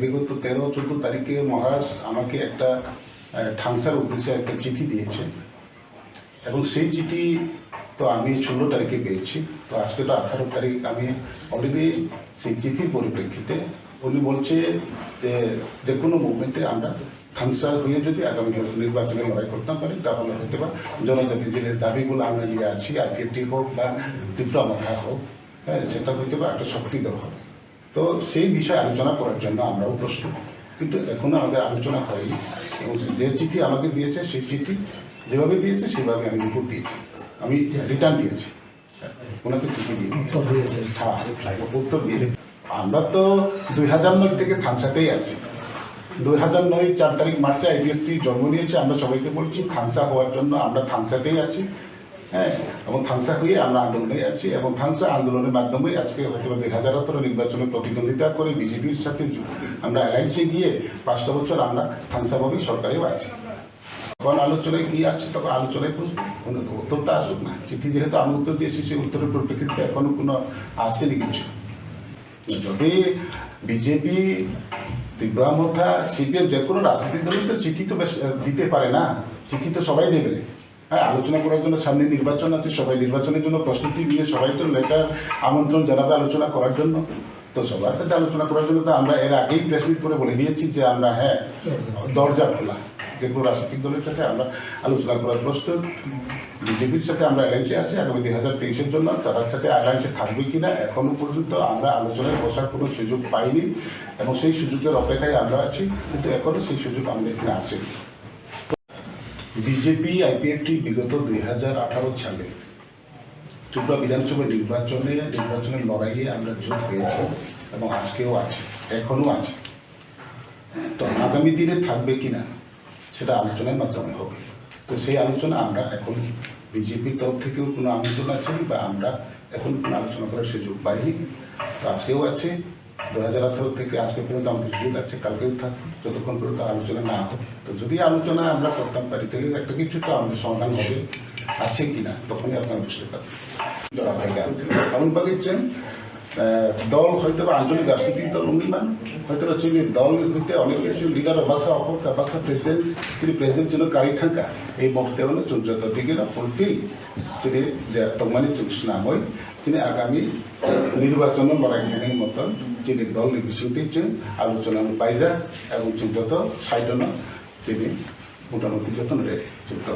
বিগত 13-14 তারিখে মহারাজ আমাকে একটা ঠাংসার উদ্দেশ্যে একটা চিঠি দিয়েছে এবং সেই চিঠি তো আমি 16 তারিখে পেয়েছি। তো আজকে তো 18 তারিখ, আমি অলরেডি সেই চিঠির পরিপ্রেক্ষিতে উনি বলছে যে কোনো মুভমেন্টে আমরা ঠাংসা হয়ে যদি আগামী নির্বাচনে লড়াই করতে পারি তাহলে হয়তো বা জনজাতি যে দাবিগুলো আমরা নিয়ে আছি, আইপিএফটি হোক বা ত্রিপুরা মাথা হোক, হ্যাঁ, সেটা হয়তো বা একটা শক্তিধর হবে। তো সেই বিষয়ে আলোচনা করার জন্য আমরাও প্রস্তুত, কিন্তু এখনও আমাদের আলোচনা হয়নি। এবং যে চিঠি আমাকে দিয়েছে সেই চিঠি যেভাবে দিয়েছে সেভাবে আমি রিপোর্ট দিয়েছি, আমি রিটার্ন দিয়েছি, ওনাকে চিঠি দিয়েছি। হ্যাঁ, উত্তর দিয়ে আমরা তো 2009 থেকে থানসাতেই আছি। 2009 4 তারিখ মার্চে আইপিএফটি জন্ম নিয়েছে। আমরা সবাইকে বলছি থানসা হওয়ার জন্য আমরা থানসাতেই আছি, হ্যাঁ, এবং থানসা হয়ে আমরা আন্দোলনে আছি এবং থানসা আন্দোলনের মাধ্যমে আজকে হয়তো 2017 নির্বাচনে প্রতিদ্বন্দ্বিতা করে বিজেপির সাথে আমরা অ্যালায়েন্সে গিয়ে 5টা বছর আমরা থানসাভাবেই সরকারেও আছি। তখন আলোচনায় কী আছে, তখন আলোচনায় কোনো উত্তরটা আসুক না। চিঠি যেহেতু আমি উত্তর দিয়েছি, সেই উত্তরের পরিপ্রেক্ষিতে এখনও কোনো আসেনি কিছু। যদি বিজেপি, ত্রিপুরা মাথা, সিপিএম যে কোনো রাজনৈতিক দলই তো চিঠি তো দিতে পারে না, চিঠি তো সবাই দেবে। হ্যাঁ, আলোচনা করার জন্য সামনে নির্বাচন আছে, সবাই নির্বাচনের জন্য প্রস্তুতি নিয়ে সবাই তো লেটার আমন্ত্রণ জানাবে আলোচনা করার জন্য। তো সবার সাথে আলোচনা করার জন্য তো আমরা এর আগেই প্রেস মিট করে বলে দিয়েছি যে আমরা হ্যাঁ দরজা খোলা, যে কোনো রাজনৈতিক দলের সাথে আমরা আলোচনা করার প্রস্তুত। বিজেপির সাথে আমরা অ্যালায়েন্সে আছি আগামী 2023-এর জন্য। তার সাথে অ্যালায়েন্সে থাকবে কিনা এখনও পর্যন্ত আমরা আলোচনায় বসার কোনো সুযোগ পাইনি এবং সেই সুযোগের অপেক্ষায় আমরা আছি, কিন্তু এখনও সেই সুযোগ আমাদের এখানে আসেনি। বিজেপি আইপিএফটি বিগত 2018 সালে ত্রিপুরা বিধানসভা নির্বাচনের লড়াইয়ে আমরা জোট হয়েছি এবং আজকেও আছে, এখনও আছে। তো আগামী দিনে থাকবে কিনা সেটা আলোচনার মাধ্যমে হবে। তো সেই আলোচনা আমরা এখন বিজেপির তরফ থেকেও কোনো আমন্ত্রণ আছে বা আমরা এখন কোনো আলোচনা করার সুযোগ পাইনি। তো আজকেও আছে, 2018 থেকে আজকে পর্যন্ত আমাদের সুযোগ আছে, কালকেও থাকবে, যতক্ষণ পর্যন্ত আলোচনা না হবে। তো যদি আলোচনা আমরা করতাম পারি তাহলে একটা কিছু তো আমাদের সমাধান হবে, আছে কি না তখনই আপনারা বুঝতে পারবেন। এমন বাগিয়েছেন দল হয়তো বা আঞ্চলিক রাজনৈতিক দল উন্নয়ন হয়তো বা চুনি দল হইতে অনেক কিছু লিডার অবাসা অবাসা প্রেসিডেন্ট ছিল কারি থাকা এই বক্তব্য চুনযত দিকে ফুলফিল চুনি যে তমানি চুনা হই তিনি আগামী নির্বাচন লড়াইখানির মতন যিনি দল নির্বাচন আলোচনা পাইজা এবং চুনযত সাইডন যিনি মোটামুটি যতন রেডি চুক্ত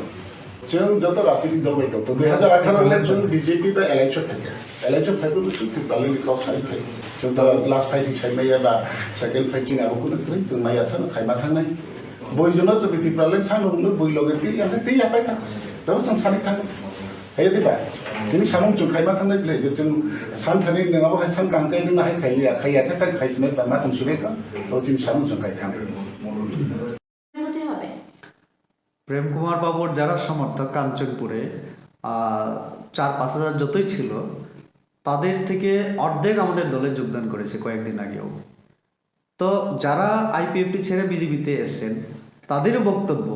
যত রাজনৈতিক দল বৈঠক। তো 2018 ইলেকশন বিজেপি বা এলেকশন থাকে, এলেকশন ফাইভে বলছি ত্রিপুরালি সাইড ফাইভ जों लास्ट फाइट साइमाया बा सेकेंड फाइट जों आबो कुनो फ्राय जों माया सान खायमा थांनाय बयजोंनो जों टिप्रालेन साननो बय लगे ती आपाय था दाबो जों सानै थाङो हाय दिबा जोंनि सामों जों खायमा थांनाय प्ले जों सान थानाय नङाबो हाय सान गांकाय नों हाय खायया था खायसनाय बा मा जों सुले का तो जों सामों जों खाय थाङो। প্রেম কুমার বাবুর যারা সমর্থক কাঞ্চনপুরে 4-5 হাজার যতই ছিল তাদের থেকে অর্ধেক আমাদের দলে যোগদান করেছে কয়েকদিন আগেও। তো যারা আইপিএফটি ছেড়ে বিজেপিতে এসেছেন তাদেরও বক্তব্য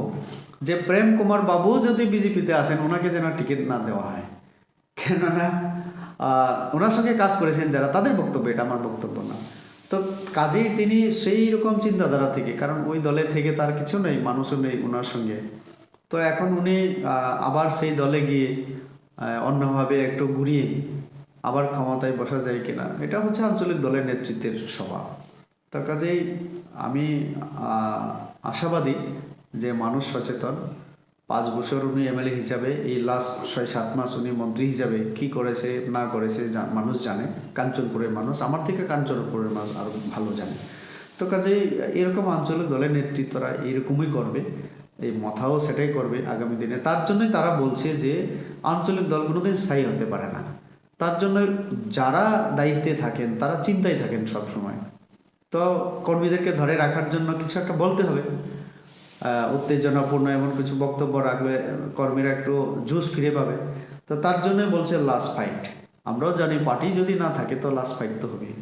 যে প্রেম কুমার বাবু যদি বিজেপিতে আসেন ওনাকে যেন টিকিট না দেওয়া হয়, কেননা ওনার সঙ্গে কাজ করেছেন যারা, তাদের বক্তব্য, এটা আমার বক্তব্য না। তো কাজেই তিনি সেই রকম চিন্তাধারা থেকে, কারণ ওই দলে থেকে তার কিছু নেই, মানুষও নেই ওনার সঙ্গে, তো এখন উনি আবার সেই দলে গিয়ে অন্যভাবে একটু ঘুরিয়ে আবার ক্ষমতায় বসা যায় কিনা, এটা হচ্ছে আঞ্চলিক দলের নেতৃত্বের স্বভাব। তার কাজেই আমি আশাবাদী যে মানুষ সচেতন। 5 বছর উনি এমএলএ হিসাবে, এই লাস্ট 6-7 মাস উনি মন্ত্রী হিসাবে কি করেছে না করেছে মানুষ জানে, কাঞ্চনপুরের মানুষ আমার থেকে কাঞ্চনপুরের মানুষ আরও ভালো জানে। তো কাজেই এরকম আঞ্চলিক দলের নেতৃত্বরা এরকমই করবে, এই মাথাও সেটাই করবে আগামী দিনে। তার জন্যই তারা বলছে যে আঞ্চলিক দল কোনোদিন স্থায়ী হতে পারে না। তার জন্য যারা দায়িত্বে থাকেন তারা চিন্তায় থাকেন সব সময়। তো কর্মীদেরকে ধরে রাখার জন্য কিছু একটা বলতে হবে, উত্তেজনাপূর্ণ এমন কিছু বক্তব্য রাখলে কর্মীরা একটু জোশ ফিরে পাবে। তো তার জন্য বলছে লাস্ট ফাইট। আমরাও জানি পার্টি যদি না থাকে তো লাস্ট ফাইট তো হবেই।